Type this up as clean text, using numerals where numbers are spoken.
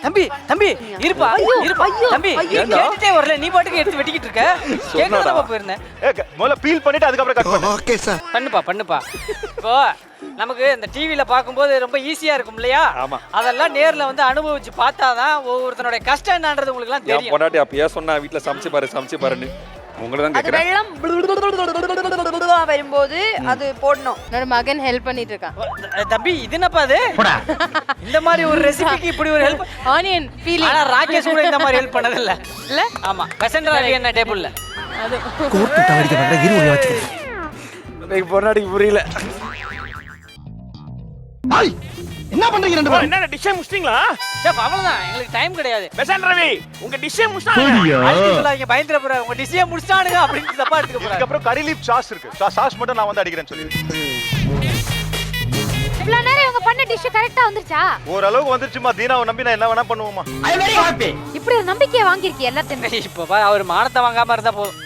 தம்பி தம்பி இருப்பா இருப்பா தம்பி கேட்டுட்டே வரல நீ பாட்டுக்கு எடுத்து வெட்டிக்கிட்டு இருக்க கேட்கறதா போயிருந்தேன் முதல்ல பீல் பண்ணிட்டு அதுக்கப்புறம் கட் பண்ணு. Okay sir. பண்ணுப்பா இப்போ நமக்கு இந்த டிவில பாக்கும்போது ரொம்ப ஈஸியா இருக்கும் இல்லையா? ஆமா. அதெல்லாம் நேர்ல வந்து அனுபவிச்சு பார்த்தாதான் ஒவ்வொருத்தனோட கஷ்டம் என்னன்றது உங்களுக்கு எல்லாம் என் தெரியும். பொண்டாட்டி அப்பயே சொன்னா வீட்டுல சமைச்சு பாருன்னு உங்களை தான் அது கேட்கிறேன். வெள்ளம் வரும்போது அது போடணும். என்னோட மகன் ஹெல்ப் பண்ணிட்டு இருக்கான். தம்பி இது என்னப்பா அது? இந்த மாதிரி ஒரு ரெசிபிக்கு இப்படி ஒரு ஹெல்ப். Onion feeling. ஆனா ராகேஷ் கூட இந்த மாதிரி ஹெல்ப் பண்ணது இல்ல. இல்ல? ஆமா. கசண்டரா என்ன டேபிள்ல. அது கோர்ட்டு தவறிக்க வேண்டாம் இரு உள்ள வச்சுக்கிறேன். எனக்கு பொண்டாட்டிக்கு புரியல. ஐய் என்ன பண்றீங்க ரெண்டு பேரும்? என்ன டிஷ்ஷே முடிச்சிட்டீங்களா? செஃப் அவ்வளவுதான் எங்களுக்கு டைம் கிடையாது. பெசன் ரவி உங்க டிஷ்ஷே முடிச்சிட்டாங்க. சொல்லாதீங்க பயந்துற போற உங்க டிஷ்ஷே முடிச்சானுங்க அப்படின்னு தப்பா எடுத்துக்க போறாங்க. இதுக்கு அப்புறம் கரி லீப் சாஸ் இருக்கு. சாஸ் மட்டும் நான் வந்து அடிக்கிறேன்னு சொல்லிருக்கேன். இவ்வளவு நேரம் இவங்க பண்ண டிஷ் கரெக்ட்டா வந்துருச்சா? ஓரளவுக்கு வந்துருச்சுமா. தீனாவை நம்பி நான் என்ன வேணா பண்ணுவோமா? இப்படி ஒரு நம்பிக்கையை வாங்கிருக்கீங்க எல்லாத்தையும். இப்ப அவர் மானத்தை வாங்காம இருந்தா போதும்.